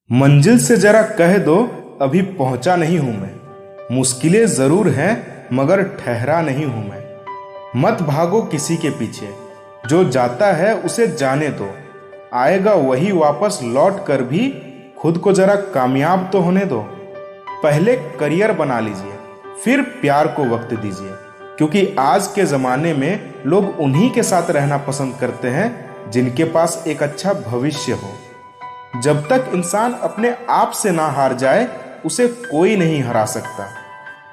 मंजिल से जरा कह दो, अभी पहुंचा नहीं हूं मैं। मुश्किलें जरूर हैं मगर ठहरा नहीं हूं मैं। मत भागो किसी के पीछे, जो जाता है उसे जाने दो। आएगा वही वापस लौट कर भी, खुद को जरा कामयाब तो होने दो। पहले करियर बना लीजिए, फिर प्यार को वक्त दीजिए, क्योंकि आज के ज़माने में लोग उन्हीं के साथ रहना पसंद करते हैं जिनके पास एक अच्छा भविष्य हो। जब तक इंसान अपने आप से ना हार जाए, उसे कोई नहीं हरा सकता।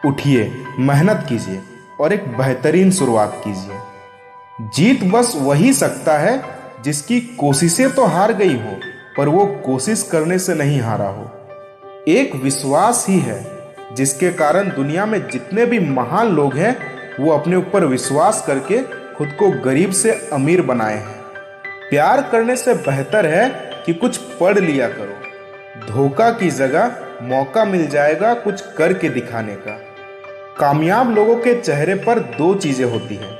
उठिए, मेहनत कीजिए और एक बेहतरीन शुरुआत कीजिए। जीत बस वही सकता है जिसकी कोशिशें तो हार गई हो, पर वो कोशिश करने से नहीं हारा हो। एक विश्वास ही है जिसके कारण दुनिया में जितने भी महान लोग हैं, वो अपने ऊपर विश्वास करके खुद को गरीब से अमीर बनाए हैं। प्यार करने से बेहतर है कि कुछ पढ़ लिया करो। धोखा की जगह मौका मिल जाएगा कुछ करके दिखाने का। कामयाब लोगों के चेहरे पर दो चीजें होती हैं,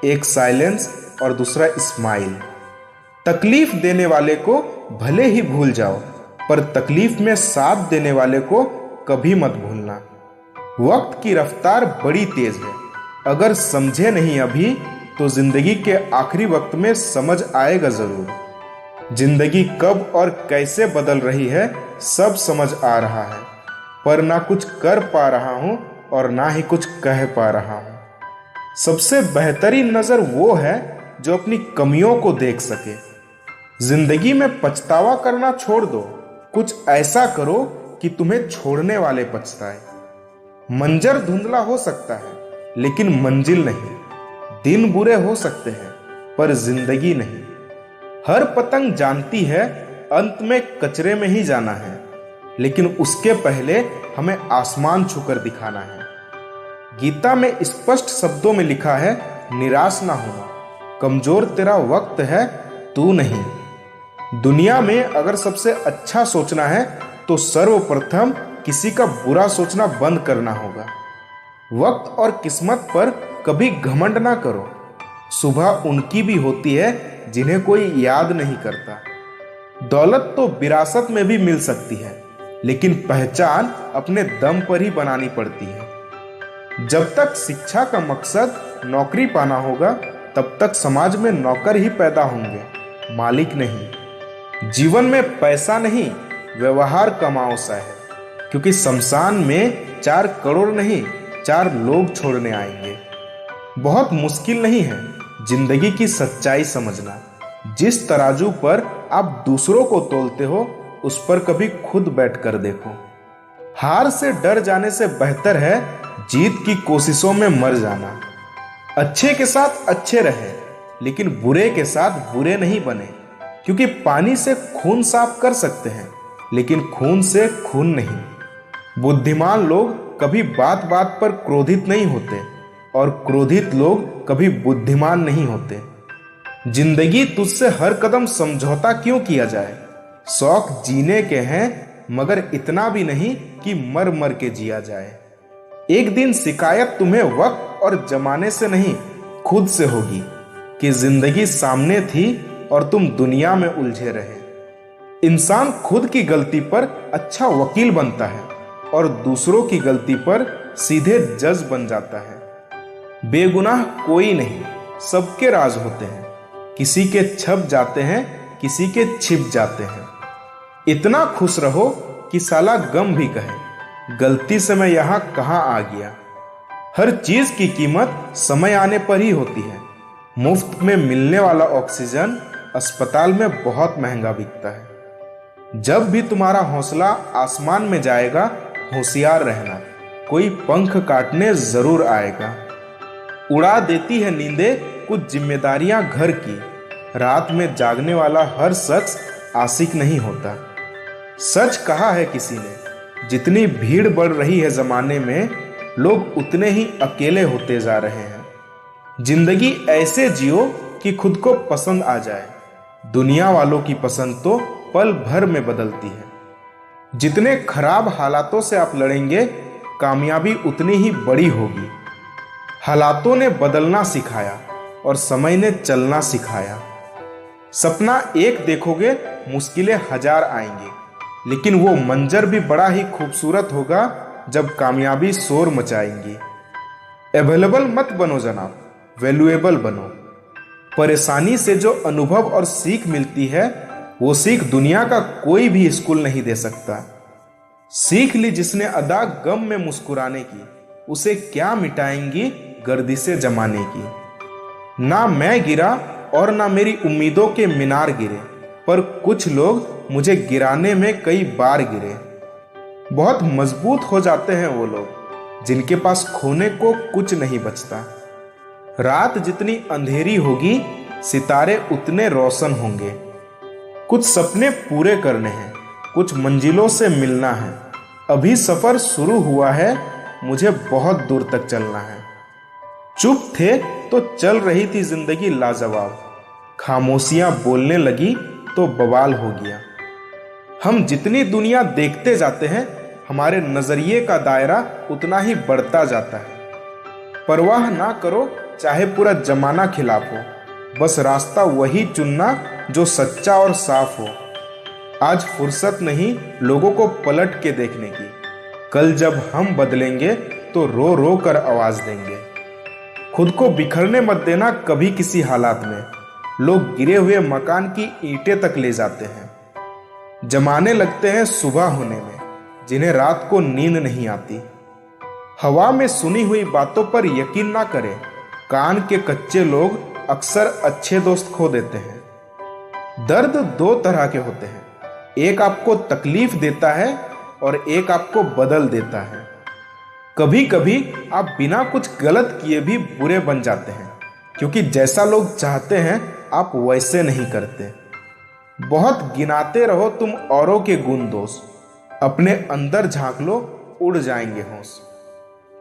एक साइलेंस और दूसरा स्माइल। तकलीफ देने वाले को भले ही भूल जाओ, पर तकलीफ में साथ देने वाले को कभी मत भूलना। वक्त की रफ्तार बड़ी तेज है, अगर समझे नहीं अभी तो जिंदगी के आखिरी वक्त में समझ आएगा जरूर। जिंदगी कब और कैसे बदल रही है सब समझ आ रहा है, पर ना कुछ कर पा रहा हूं और ना ही कुछ कह पा रहा हूं। सबसे बेहतरीन नजर वो है जो अपनी कमियों को देख सके। जिंदगी में पछतावा करना छोड़ दो, कुछ ऐसा करो कि तुम्हें छोड़ने वाले पछताए। मंजर धुंधला हो सकता है लेकिन मंजिल नहीं। दिन बुरे हो सकते हैं पर जिंदगी नहीं। हर पतंग जानती है अंत में कचरे में ही जाना है, लेकिन उसके पहले हमें आसमान छूकर दिखाना है। गीता में स्पष्ट शब्दों में लिखा है, निराश ना होना, कमजोर तेरा वक्त है, तू नहीं। दुनिया में अगर सबसे अच्छा सोचना है तो सर्वप्रथम किसी का बुरा सोचना बंद करना होगा। वक्त और किस्मत पर कभी घमंड ना करो। सुबह उनकी भी होती है जिन्हें कोई याद नहीं करता। दौलत तो विरासत में भी मिल सकती है, लेकिन पहचान अपने दम पर ही बनानी पड़ती है। जब तक शिक्षा का मकसद नौकरी पाना होगा, तब तक समाज में नौकर ही पैदा होंगे, मालिक नहीं। जीवन में पैसा नहीं, व्यवहार कमाओ सा है, क्योंकि शमशान में 4 करोड़ नहीं 4 लोग छोड़ने आएंगे। बहुत मुश्किल नहीं है जिंदगी की सच्चाई समझना। जिस तराजू पर आप दूसरों को तोलते हो, उस पर कभी खुद बैठ कर देखो। हार से डर जाने से बेहतर है जीत की कोशिशों में मर जाना। अच्छे के साथ अच्छे रहे, लेकिन बुरे के साथ बुरे नहीं बने, क्योंकि पानी से खून साफ कर सकते हैं, लेकिन खून से खून नहीं। बुद्धिमान लोग कभी बात बात पर क्रोधित नहीं होते, और क्रोधित लोग कभी बुद्धिमान नहीं होते। जिंदगी तुझसे हर कदम समझौता क्यों किया जाए। शौक जीने के हैं, मगर इतना भी नहीं कि मर मर के जिया जाए। एक दिन शिकायत तुम्हें वक्त और जमाने से नहीं, खुद से होगी कि जिंदगी सामने थी और तुम दुनिया में उलझे रहे। इंसान खुद की गलती पर अच्छा वकील बनता है और दूसरों की गलती पर सीधे जज बन जाता है। बेगुनाह कोई नहीं, सबके राज होते हैं। किसी के छप जाते हैं, किसी के छिप जाते हैं। इतना खुश रहो कि साला गम भी कहे, गलती से मैं यहां कहां आ गया। हर चीज की कीमत समय आने पर ही होती है। मुफ्त में मिलने वाला ऑक्सीजन अस्पताल में बहुत महंगा बिकता है। जब भी तुम्हारा हौसला आसमान में जाएगा, होशियार रहना, कोई पंख काटने जरूर आएगा। उड़ा देती है नींदें कुछ जिम्मेदारियां घर की। रात में जागने वाला हर शख्स आशिक नहीं होता। सच कहा है किसी ने, जितनी भीड़ बढ़ रही है जमाने में, लोग उतने ही अकेले होते जा रहे हैं। जिंदगी ऐसे जियो कि खुद को पसंद आ जाए। दुनिया वालों की पसंद तो पल भर में बदलती है। जितने खराब हालातों से आप लड़ेंगे, कामयाबी उतनी ही बड़ी होगी। हालातों ने बदलना सिखाया और समय ने चलना सिखाया। सपना एक देखोगे, मुश्किलें 1000 आएंगी। लेकिन वो मंजर भी बड़ा ही खूबसूरत होगा जब कामयाबी शोर मचाएंगी। अवेलेबल मत बनो जनाब, वैल्यूएबल बनो। परेशानी से जो अनुभव और सीख मिलती है, वो सीख दुनिया का कोई भी स्कूल नहीं दे सकता। सीख ली जिसने अदा गम में मुस्कुराने की, उसे क्या मिटाएंगी गर्दिशें जमाने की। ना मैं गिरा और ना मेरी उम्मीदों के मीनार गिरे, पर कुछ लोग मुझे गिराने में कई बार गिरे। बहुत मजबूत हो जाते हैं वो लोग जिनके पास खोने को कुछ नहीं बचता। रात जितनी अंधेरी होगी, सितारे उतने रोशन होंगे। कुछ सपने पूरे करने हैं, कुछ मंजिलों से मिलना है। अभी सफर शुरू हुआ है, मुझे बहुत दूर तक चलना है। चुप थे तो चल रही थी जिंदगी लाजवाब, खामोशियां बोलने लगी तो बवाल हो गया। हम जितनी दुनिया देखते जाते हैं, हमारे नजरिए का दायरा उतना ही बढ़ता जाता है। परवाह ना करो चाहे पूरा जमाना खिलाफ हो, बस रास्ता वही चुनना जो सच्चा और साफ हो। आज फुर्सत नहीं लोगों को पलट के देखने की, कल जब हम बदलेंगे तो रो रो कर आवाज देंगे। खुद को बिखरने मत देना कभी किसी हालात में, लोग गिरे हुए मकान की ईंटें तक ले जाते हैं। जमाने लगते हैं सुबह होने में, जिन्हें रात को नींद नहीं आती। हवा में सुनी हुई बातों पर यकीन ना करें, कान के कच्चे लोग अक्सर अच्छे दोस्त खो देते हैं। दर्द दो तरह के होते हैं, एक आपको तकलीफ देता है और एक आपको बदल देता है। कभी कभी आप बिना कुछ गलत किए भी बुरे बन जाते हैं, क्योंकि जैसा लोग चाहते हैं आप वैसे नहीं करते। बहुत गिनाते रहो तुम औरों के गुण दोष, अपने अंदर झांक लो, उड़ जाएंगे होश।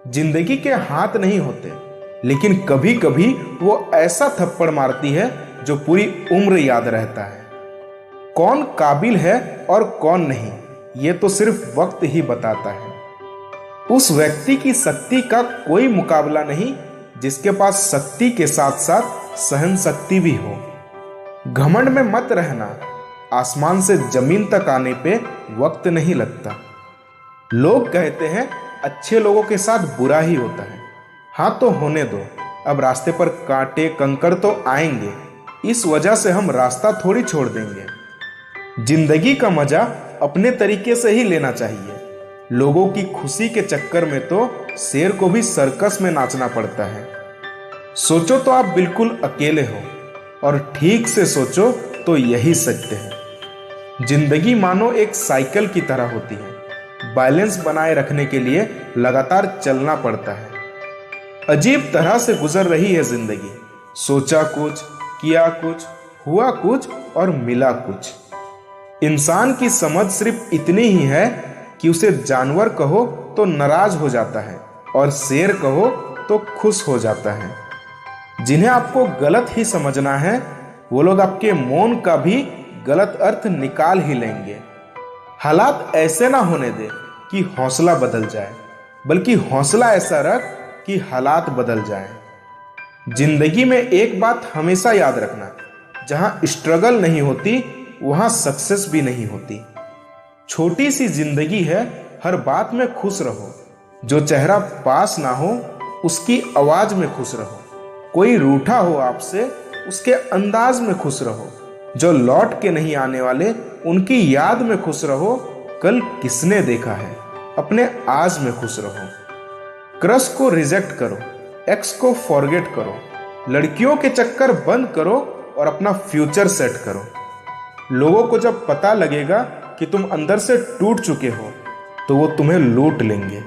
जिंदगी के हाथ नहीं होते, लेकिन कभी कभी वो ऐसा थप्पड़ मारती है जो पूरी उम्र याद रहता है। कौन काबिल है और कौन नहीं, ये तो सिर्फ वक्त ही बताता है। उस व्यक्ति की शक्ति का कोई मुकाबला नहीं जिसके पास शक्ति के साथ साथ सहन शक्ति भी हो। घमंड में मत रहना, आसमान से जमीन तक आने पे वक्त नहीं लगता। लोग कहते हैं अच्छे लोगों के साथ बुरा ही होता है। हाँ तो होने दो, अब रास्ते पर कांटे कंकड़ तो आएंगे, इस वजह से हम रास्ता थोड़ी छोड़ देंगे। जिंदगी का मजा अपने तरीके से ही लेना चाहिए। लोगों की खुशी के चक्कर में तो शेर को भी सर्कस में नाचना पड़ता है। सोचो तो आप बिल्कुल अकेले हो, और ठीक से सोचो तो यही सत्य है। जिंदगी मानो एक साइकिल की तरह होती है, बैलेंस बनाए रखने के लिए लगातार चलना पड़ता है। अजीब तरह से गुजर रही है जिंदगी, सोचा कुछ, किया कुछ, हुआ कुछ और मिला कुछ। इंसान की समझ सिर्फ इतनी ही है कि उसे जानवर कहो तो नाराज हो जाता है और शेर कहो तो खुश हो जाता है। जिन्हें आपको गलत ही समझना है, वो लोग आपके मौन का भी गलत अर्थ निकाल ही लेंगे। हालात ऐसे ना होने दे कि हौसला बदल जाए, बल्कि हौसला ऐसा रख कि हालात बदल जाएं। जिंदगी में एक बात हमेशा याद रखना, जहां स्ट्रगल नहीं होती वहां सक्सेस भी नहीं होती। छोटी सी जिंदगी है, हर बात में खुश रहो। जो चेहरा पास ना हो उसकी आवाज में खुश रहो। कोई रूठा हो आपसे, उसके अंदाज में खुश रहो। जो लौट के नहीं आने वाले, उनकी याद में खुश रहो। कल किसने देखा है, अपने आज में खुश रहो। क्रश को रिजेक्ट करो, एक्स को फॉरगेट करो, लड़कियों के चक्कर बंद करो और अपना फ्यूचर सेट करो। लोगों को जब पता लगेगा कि तुम अंदर से टूट चुके हो, तो वो तुम्हें लूट लेंगे।